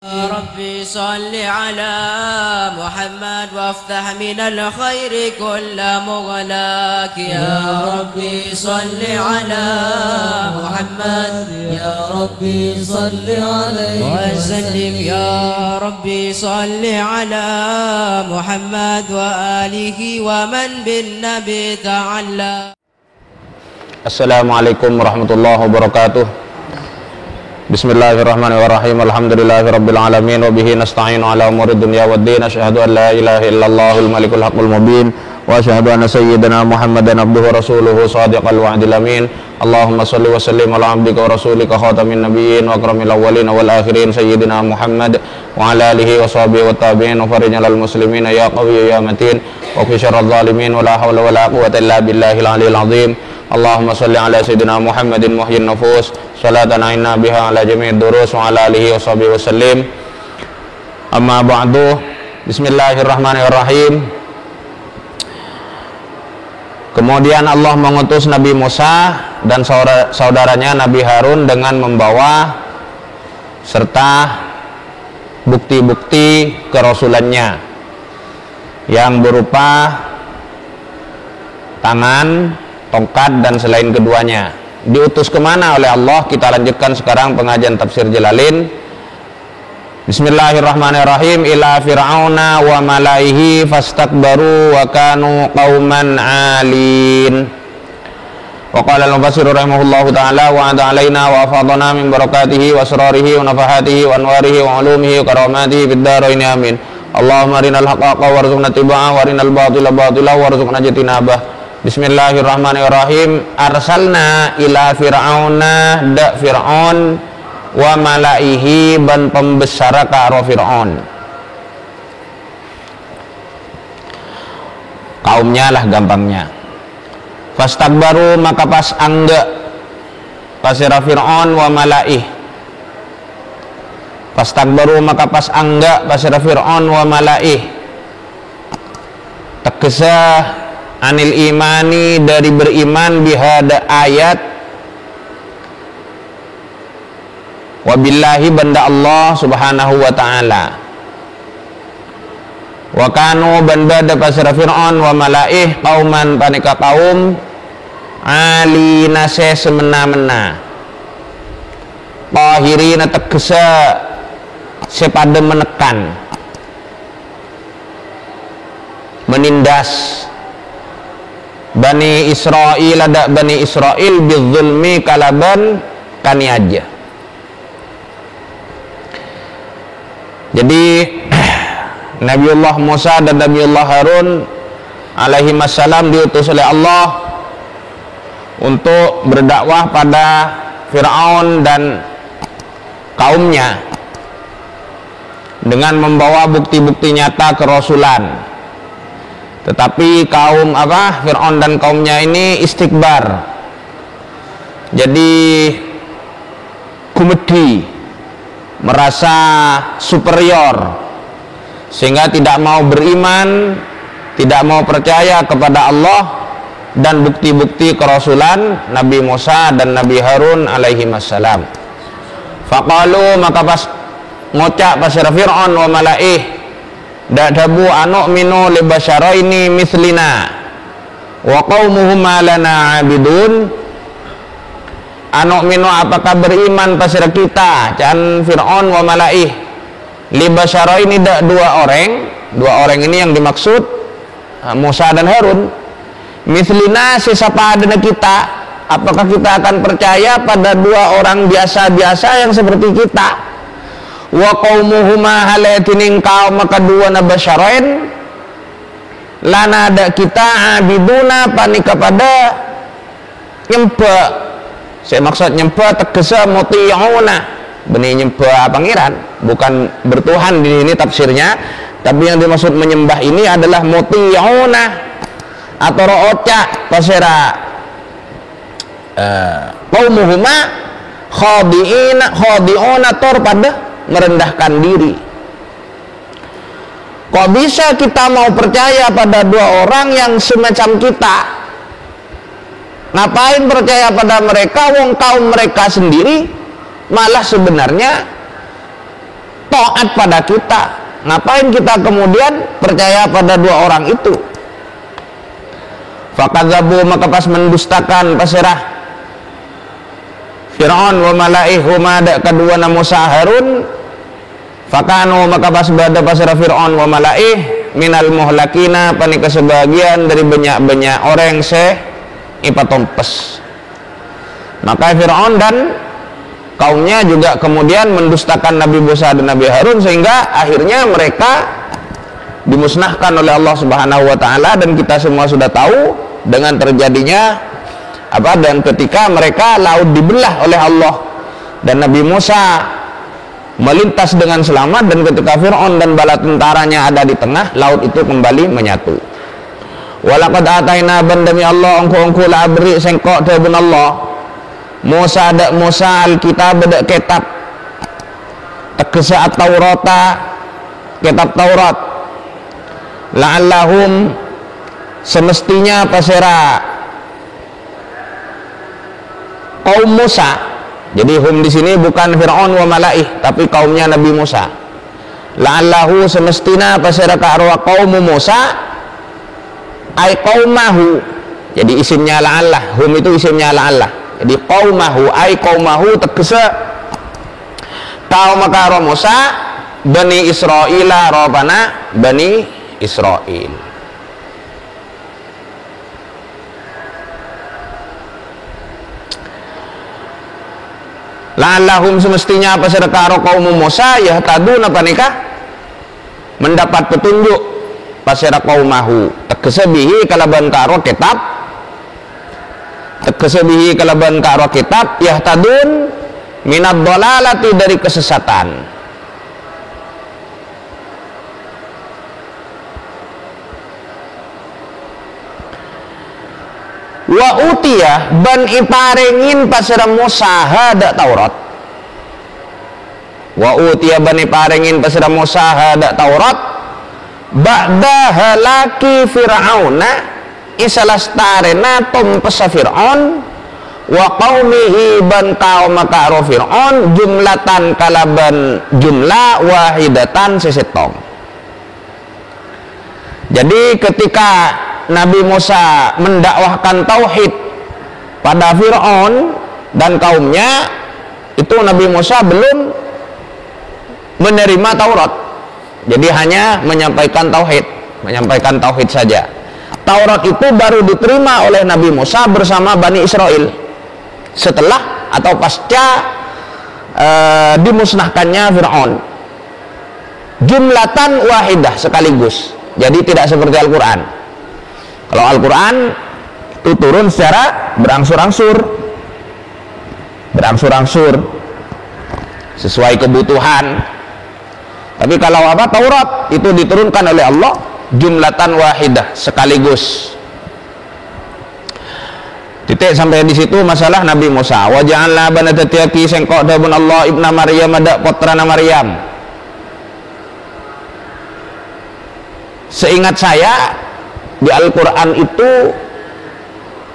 ربي صل على محمد وافتح من الخير كل مغلاق يا ربي صل على محمد يا ربي صل عليه وسلم يا ربي صل على محمد وآله ومن بالنبي تعلى. Assalamualaikum warahmatullahi wabarakatuh. Bismillahirrahmanirrahim. Alhamdulillahirabbil alamin wa bihi nasta'inu ala umuri dunya waddin. Asyhadu an la ilaha illallahul malikul haqqul mubin wa asyhadu anna sayyidana Muhammadan abduhu wa rasuluhu shadiqal wa'dil amin. Allahumma shalli wa sallim ala abdika wa rasulika khatamin nabiyyin wa akramil awwalin wal akhirin sayyidina Muhammad wa ala alihi wa sahbihi wa tabi'in wa farijal muslimin ya qawi ya matin wa fi syarril zalimin wa la hawla wa la quwwata illa billahil aliyil azim. Allahumma salli ala sayyidina Muhammadin muhyin nufus salatan inna biha ala jami'id durus wa ala alihi wa sahbihi wa sallim. Amma ba'du. Bismillahirrahmanirrahim. Kemudian Allah mengutus Nabi Musa dan saudaranya Nabi Harun dengan membawa serta bukti-bukti kerasulannya yang berupa tangan, tongkat dan selain keduanya. Diutus kemana oleh Allah? Kita lanjutkan sekarang pengajian tafsir Jalalain. Bismillahirrahmanirrahim. Ila fir'auna wa malaihi fastakbaru wa kanu qauman 'alin. Wa qala al-mufassir rahimahullahu ta'ala wa a'ta 'alaina wa afadana min barakatihi wa asrarihi wa nafahatihi wa anwarihi wa 'ulumihi wa karamatihi fid dharain amin. Allahumma arinal haqqa warzuqna tibaa wa arinal batila batila warzuqna ijtinabah. Bismillahirrahmanirrahim. Arsalna ila fir'auna da fir'aun wa malaihi ban pembesar ka aro fir'aun, kaumnya lah gampangnya. Fastakbaru maka pas angga pasira fir'aun wa malaih. Fastakbaru maka pas angga pasira fir'aun wa malaih, tegesa anil imani dari beriman bihada ayat wabillahi banda Allah subhanahu wa ta'ala. Wa kanu banda pasira fir'aun wa malaih kauman panika kaum alina se semena-mena tahirina tegesa sepada menekan menindas Bani Israel, ada Bani Israel bidzulmi kalaban kani aja. Jadi Nabiullah Musa dan Nabiullah Harun alaihi wassalam diutus oleh Allah untuk berdakwah pada Fir'aun dan kaumnya dengan membawa bukti-bukti nyata kerasulan. Tetapi kaum Fir'aun dan kaumnya ini istikbar, jadi kumedi, merasa superior, sehingga tidak mau beriman, tidak mau percaya kepada Allah dan bukti-bukti kerasulan Nabi Musa dan Nabi Harun alaihi wassalam. Faqalu maka pas ngocak pasir Fir'aun wa malaih dadabu anu minu libasyaraini mislina wa qaumuhuma lana abidun. Anu minu apakah beriman pasir kita can Fir'aun wa malaih libasyaraini dak dua orang ini yang dimaksud Musa dan Harun. Mislina sesapa adana kita, apakah kita akan percaya pada dua orang biasa-biasa yang seperti kita? Wa qaumuhuma halatining kaum maka dua nabasyarain lana ada kita abiduna panika pada nyembah. Saya maksud nyembah tegesa muti'una, benih nyembah pangeran, bukan bertuhan di sini tafsirnya, tapi yang dimaksud menyembah ini adalah muti'una atau ro'oca pasera qaumuhuma khadi'una tor pada merendahkan diri. Kok bisa kita mau percaya pada dua orang yang semacam kita? Ngapain percaya pada mereka wong kaum mereka sendiri malah sebenarnya taat pada kita. Ngapain kita kemudian percaya pada dua orang itu? Fakadzabu, maka pas mendustakan pasirah Fir'aun wa malaihuma dak kedua na Musa Harun. Fakanu, maka pas berada pasirah Fir'aun wa malaih minal muhlakina, panika sebagian dari banyak-banyak orang se ipatompes. Maka Fir'aun dan kaumnya juga kemudian mendustakan Nabi Musa dan Nabi Harun, sehingga akhirnya mereka dimusnahkan oleh Allah Subhanahu wa taala. Dan kita semua sudah tahu dengan terjadinya dan ketika mereka laut dibelah oleh Allah dan Nabi Musa melintas dengan selamat, dan ketika Fir'aun dan bala tentaranya ada di tengah, laut itu kembali menyatu. Walaqad ataina bandami Allah angku la beri sengkok tebun Allah Musa alkitab dak kitab tegese at-taurata kitab Taurat la'allahum semestinya pasera kaum Musa. Jadi hum di sini bukan Fir'aun wa malaih, tapi kaumnya Nabi Musa. La'allahu semestinya pasera ka arwa kaum Musa ay qaumahu. Jadi isimnya la'allah, hum itu isimnya la'allah. Jadi qaumahu ay qaumahu tegese kaum karo Musa Bani Israil robana Bani Israil. La'allahum semestinya apa sedekah kaum Musa ya taduna panika mendapat petunjuk pasira qaumahu tegese bihi kalaban karo kitab tekesebihi kalaban karo kitab yahtadun minad dhalalati dari kesesatan. Wa utiyah ban iparengin pasira Musa hada Taurat. Wa utiyah ban iparengin pasira Musa hada Taurat ba'da halaki Fir'auna isalastarena tumpesa Fir'aun wa qaumihi ban kaum karo Fir'aun jumlatan kalaban jumlah wahidatan sesetong. Jadi ketika Nabi Musa mendakwahkan tauhid pada Fir'aun dan kaumnya, itu Nabi Musa belum menerima Taurat. Jadi hanya menyampaikan tauhid saja. Taurat itu baru diterima oleh Nabi Musa bersama Bani Israel setelah atau pasca dimusnahkannya Fir'aun. Jumlatan wahidah, sekaligus. Jadi tidak seperti Al-Quran. Kalau Al-Quran itu turun secara berangsur-angsur sesuai kebutuhan. Tapi kalau Taurat itu diturunkan oleh Allah jumlatan wahidah, sekaligus. Titik sampai di situ masalah Nabi Musa. Wa ja'alna banatatiaki sengkok dabun Allah ibna Maryam ada putrana Maryam. Seingat saya di Al-Quran itu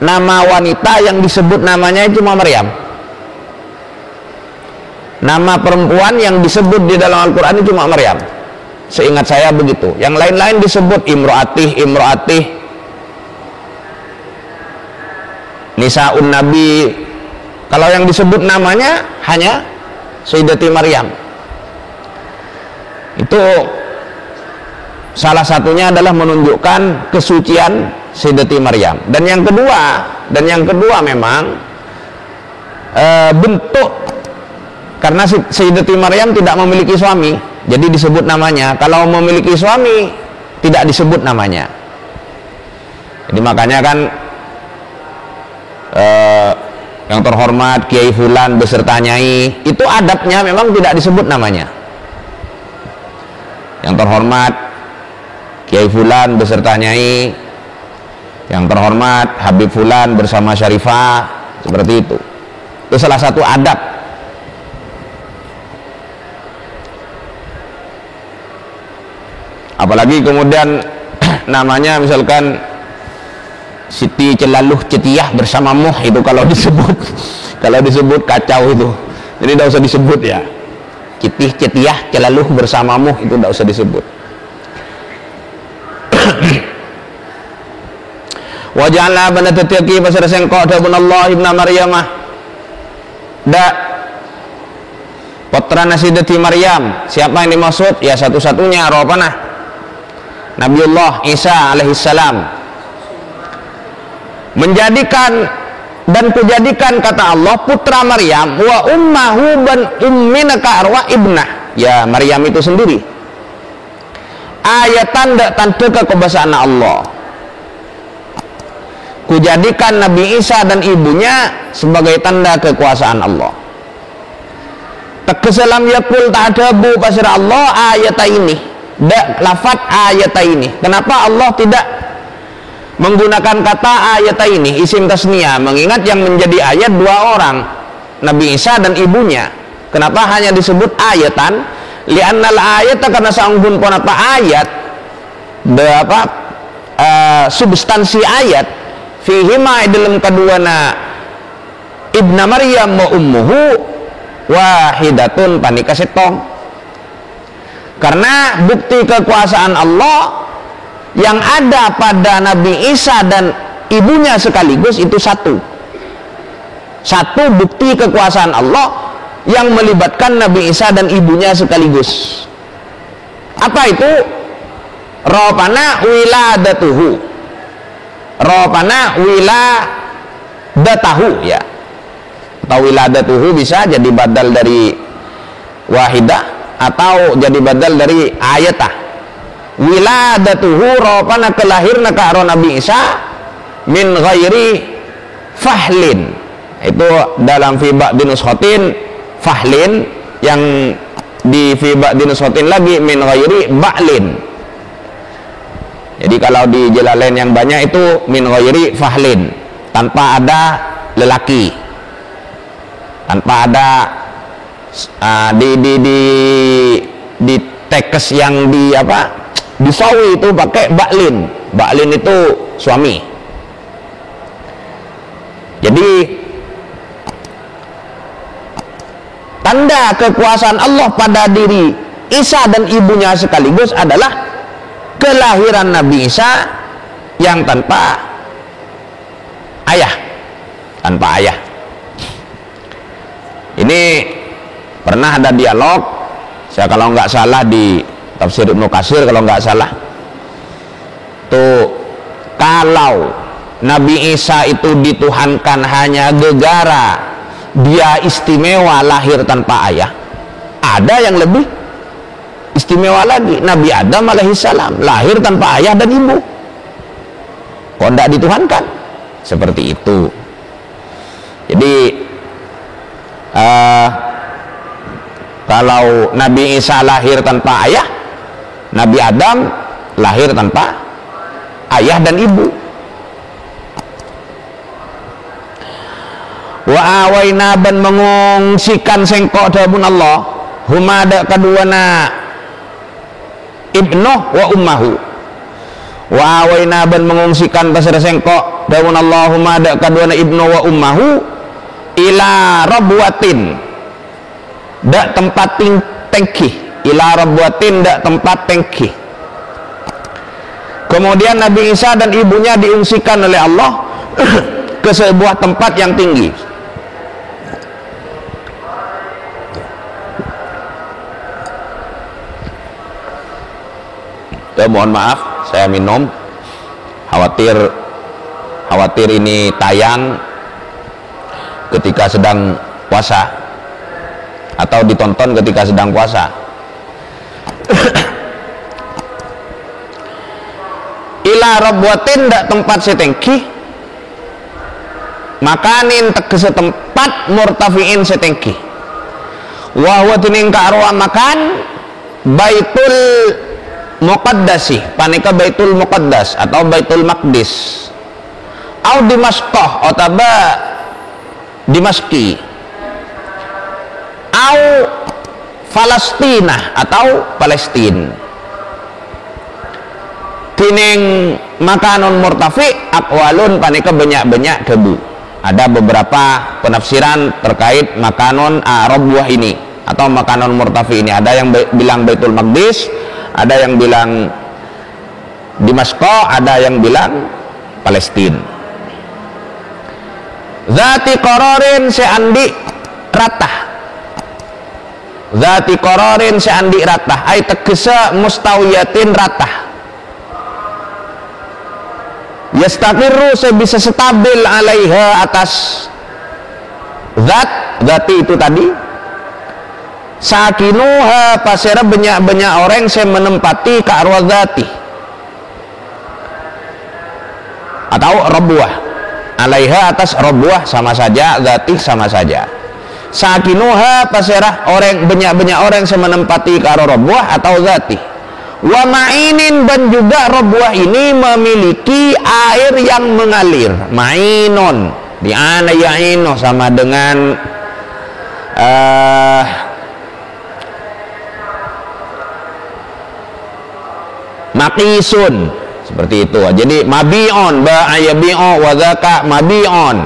nama wanita yang disebut namanya cuma Maryam. Nama perempuan yang disebut di dalam Al-Quran itu cuma Maryam. Seingat saya begitu. Yang lain-lain disebut imro'atih, Nisaun Nabi. Kalau yang disebut namanya hanya Sayyidati Maryam. Itu salah satunya adalah menunjukkan kesucian Sayyidati Maryam. Dan yang kedua memang bentuk, karena Sayyidati Maryam tidak memiliki suami, jadi disebut namanya. Kalau memiliki suami tidak disebut namanya. Jadi makanya kan yang terhormat Kiai Fulan beserta Nyai, itu adabnya memang tidak disebut namanya. Yang terhormat Kiai Fulan beserta Nyai, yang terhormat Habib Fulan bersama Syarifah, seperti itu. Itu salah satu adab. Apalagi kemudian namanya misalkan Siti Celaluh Cetiyah bersama Muh, itu kalau disebut kacau itu. Jadi tidak usah disebut ya. Citih cetiyah celaluh bersamamu itu tidak usah disebut. Waja'alna bana tatiqi pasar sengkok dabun Allah ibna Maryamah da putra nasidati Maryam. Siapa yang dimaksud? Ya satu-satunya rohpanah Nabiullah Isa alaihissalam. Menjadikan dan kujadikan kata Allah putra Maryam wa ummahu ban umminaka arwa ibnah, ya Maryam itu sendiri ayat tanda kekuasaan Allah. Kujadikan Nabi Isa dan ibunya sebagai tanda kekuasaan Allah. Tekeselam yakul ta'adabu pasir Allah ayat ini dak lafat ayat ini. Kenapa Allah tidak menggunakan kata ayat ini isim tasniyah, mengingat yang menjadi ayat dua orang, Nabi Isa dan ibunya. Kenapa hanya disebut ayatan? Li'annal ayat karena sanggun pun apa ayat substansi ayat fihima dalam keduana ibna Maryam wa ummuhu wahidatun panika setong. Karena bukti kekuasaan Allah yang ada pada Nabi Isa dan ibunya sekaligus itu satu bukti kekuasaan Allah yang melibatkan Nabi Isa dan ibunya sekaligus. Apa itu? Ropana wiladatuhu, ropana wiladatahu, ya, atau wiladatuhu bisa jadi badal dari wahidah atau jadi badal dari ayatah. Wiladatuhu ropana kelahirna karo Nabi Isa min ghairi fahlin, itu dalam fi ba'di nuskhatin fahlin, yang di fi ba'di nuskhatin lagi min ghairi ba'lin. Jadi kalau di Jalalain yang banyak itu min ghairi fahlin, tanpa ada lelaki, tanpa ada di tekes yang di apa di sawi itu pakai ba'lin. Ba'lin itu suami. Jadi tanda kekuasaan Allah pada diri Isa dan ibunya sekaligus adalah kelahiran Nabi Isa yang tanpa ayah, tanpa ayah. Ini pernah ada dialog, saya kalau nggak salah di Tafsir Ibnu Katsir kalau nggak salah, tuh kalau Nabi Isa itu dituhankan hanya gegara dia istimewa lahir tanpa ayah, ada yang lebih istimewa lagi, Nabi Adam alaihissalam lahir tanpa ayah dan ibu, kok tidak dituhankan? Seperti itu. Jadi kalau Nabi Isa lahir tanpa ayah, Nabi Adam lahir tanpa ayah dan ibu. Wa awaina ban mengungsikan sengkok dabun Allah huma ada kaduana ibnu wa ummahu. Wa awaina ban mengungsikan pasir sengkok dabun Allah huma ada kaduana ibnu wa ummahu ila rabwatin, dak tempat tengki, ila rabwatin dak tempat tengki. Kemudian Nabi Isa dan ibunya diungsikan oleh Allah ke sebuah tempat yang tinggi. Mohon maaf, saya minum, khawatir ini tayang ketika sedang puasa atau ditonton ketika sedang puasa. Ila rabwatin dak tempat setengki, makanin tegese tempat murtafiin setengki. Wa huwa tining ka'ruwa makan Baitul Muqaddasi, panika Baitul Muqaddas atau Baitul Maqdis, au Dimaskah otaba Dimaski, au Falastina atau Palestina. Tining makanun murtafi aqwalun panika banyak-banyak debu. Ada beberapa penafsiran terkait makanun rabwah ini. atau makanun murtafi ini. Ada yang bilang Baitul Maqdis, ada yang bilang Damaskus, ada yang bilang Palestina. Zati qararin seandi ratah. Zati qararin seandi ratah ay tegesa mustawiyatin ratah. Yastaqiru sebisa stabil alaiha atas zati itu tadi. Sakinuha pasera banyak-banyak orang saya menempati ke arwah zati atau rabuah. Alaiha atas rabuah sama saja, zati sama saja. Sakinuha pasera orang banyak-banyak orang saya menempati ke arwah rabuah atau zati. Wa ma'inin, dan juga rabuah ini memiliki air yang mengalir. Ma'inon di ana ya'ino sama dengan maqisun, seperti itu. Jadi mabi'on ba ayabi'o wa dzaka mabi'on,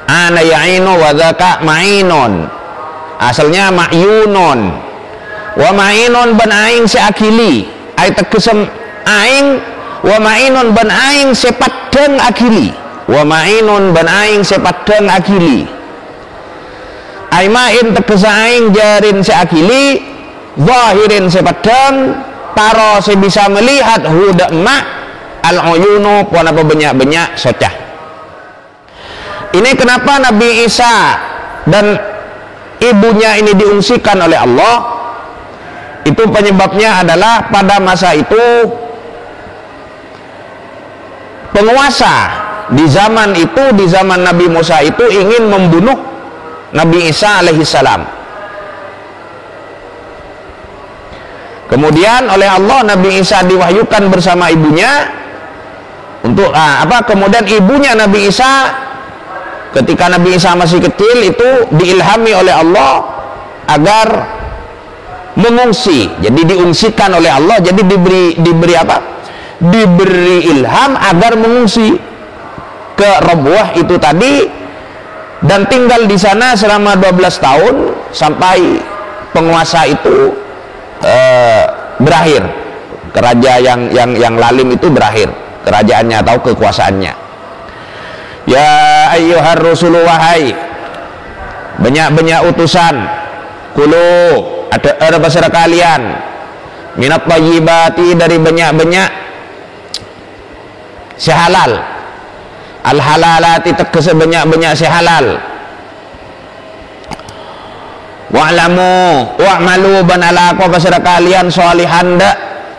ana ya'ino wa dzaka ma'inon, asalnya ma'yunon. Wa ma'inon ban aing seakili ay tegesem aing, wa ma'inon ban aing sepadeng akili, wa ma'inon ban aing sepadeng akili. Ay ma'in tegesa aing jarin seakili, zahirin sepadeng, taro sebisa melihat huda ma al-uyunu pun apa banyak-banyak socah. Ini kenapa Nabi Isa dan ibunya ini diungsikan oleh Allah. Itu penyebabnya adalah pada masa itu penguasa di zaman itu, di zaman Nabi Musa itu ingin membunuh Nabi Isa alaihissalam. Kemudian oleh Allah Nabi Isa diwahyukan bersama ibunya untuk kemudian ibunya Nabi Isa ketika Nabi Isa masih kecil itu diilhami oleh Allah agar mengungsi. Jadi diungsikan oleh Allah, jadi diberi apa? Diberi ilham agar mengungsi ke Rabuah itu tadi dan tinggal di sana selama 12 tahun sampai penguasa itu berakhir. Keraja yang lalim itu berakhir kerajaannya atau kekuasaannya. Ya ayyuhar rusulu, wahai banyak-banyak utusan, kulu ada pasara kalian minat thayyibati, dari banyak-banyak sehalal, al halalati tegese banyak-banyak sehalal. Wa'lamu wa'malu ban ala apa pasara kalian sholihan da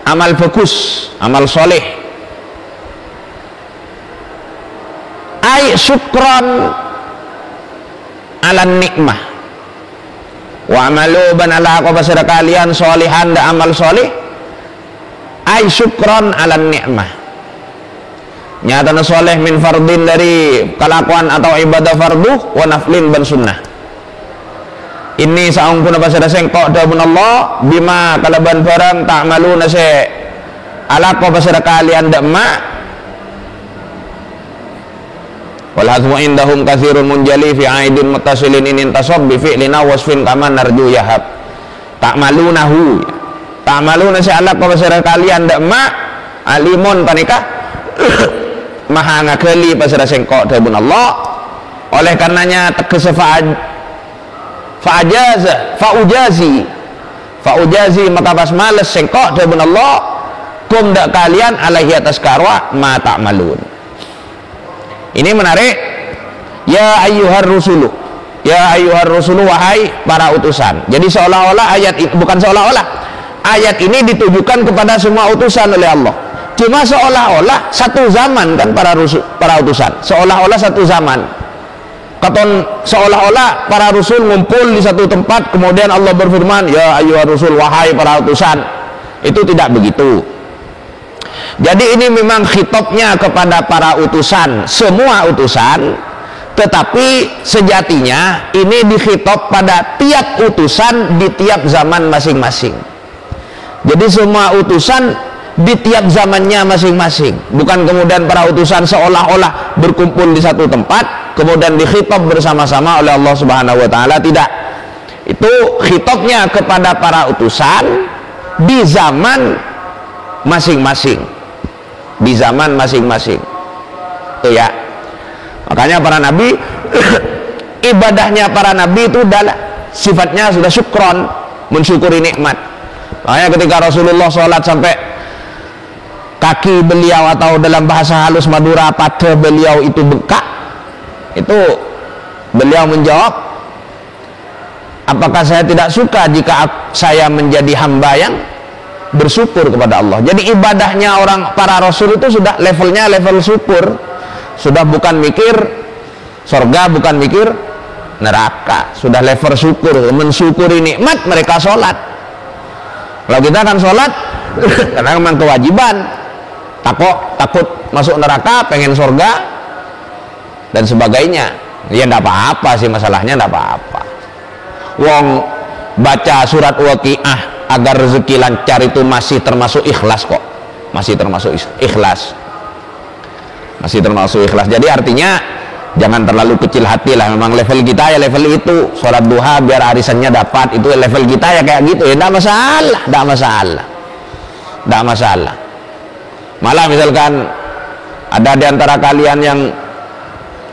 amal bagus, amal soleh. Ay syukran ala nikmah. Wa amalu ban ala apa pasara kalian sholihan da amal soleh. Ay syukran ala nikmah. Nyata soleh min fardin, dari kelakuan atau ibadah fardu, wa naflin ban sunnah. Ini saung pun pasara sengkok da Allah bima kalaban barang tak malu nase ala apa pasara kalian da ma. Wal hazmu indahum katsirun munjali fi aidin muttasilin in tasab bi fi'lina wasfin kama narju yahab. Ta'malunahu, ta'maluna sa'ala ka pasara kalian dak ma alimun panika maha ngakeli pasara sengkok dabun Allah. Oleh karenanya tegese fa'ujazi maka pas males sengkok dabun Allah kum dak kalian alaihi atas karwa ma ta'malun. Ini menarik. Ya ayyuhar rusulu, ya ayyuhar rusulu, wahai para utusan. Jadi seolah-olah ayat ini, bukan seolah-olah, ayat ini ditujukan kepada semua utusan oleh Allah. Cuma seolah-olah satu zaman kan para utusan, seolah-olah satu zaman. Katon seolah-olah para rasul ngumpul di satu tempat, kemudian Allah berfirman, ya ayyuhar rusul, wahai para utusan. Itu tidak begitu. Jadi ini memang khitabnya kepada para utusan, semua utusan, tetapi sejatinya ini dikhitab pada tiap utusan di tiap zaman masing-masing. Jadi semua utusan di tiap zamannya masing-masing, bukan kemudian para utusan seolah-olah berkumpul di satu tempat kemudian dikhitab bersama-sama oleh Allah Subhanahu wa taala, tidak. Itu khitabnya kepada para utusan di zaman masing-masing, di zaman masing-masing. Itu ya. Makanya para nabi ibadahnya para nabi itu adalah sifatnya sudah syukron, mensyukuri nikmat. Makanya ketika Rasulullah sholat sampai kaki beliau, atau dalam bahasa halus Madura pada beliau itu bengkak, itu beliau menjawab, apakah saya tidak suka jika saya menjadi hamba yang bersyukur kepada Allah. Jadi ibadahnya orang para rasul itu sudah levelnya level syukur, sudah bukan mikir surga, bukan mikir neraka, sudah level syukur, mensyukuri nikmat mereka sholat. Kalau kita kan sholat karena memang kewajiban, takut masuk neraka, pengen surga dan sebagainya, ya enggak apa-apa sih, masalahnya enggak apa-apa. Wong baca surat Waqiah agar rezeki lancar itu masih termasuk ikhlas kok, masih termasuk ikhlas, masih termasuk ikhlas. Jadi artinya jangan terlalu kecil hati lah. Memang level kita ya level itu, sholat duha biar arisannya dapat, itu level kita ya kayak gitu ya, enggak masalah, enggak masalah, enggak masalah. Malah misalkan ada di antara kalian yang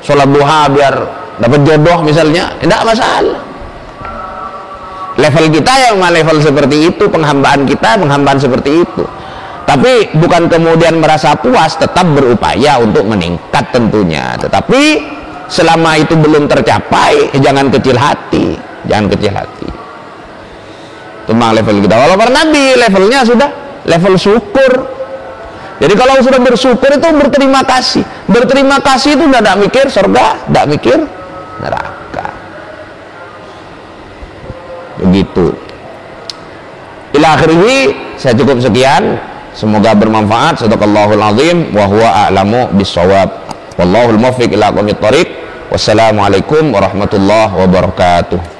sholat duha biar dapat jodoh misalnya, enggak masalah. Level kita ya memang level seperti itu, penghambaan kita penghambaan seperti itu. Tapi bukan kemudian merasa puas, tetap berupaya untuk meningkat tentunya. Tetapi selama itu belum tercapai, jangan kecil hati, jangan kecil hati. Itu memang level kita. Kalau para nabi levelnya sudah level syukur. Jadi kalau sudah bersyukur itu berterima kasih. Berterima kasih itu tidak mikir surga, tidak mikir neraka. Begitu. Ila akhirih, saya cukup sekian. Semoga bermanfaat. Shadaqallahul azim wa huwa a'lamu bis-shawab. Wallahul muwaffiq ila aqwamit thoriq. Wassalamualaikum warahmatullahi wabarakatuh.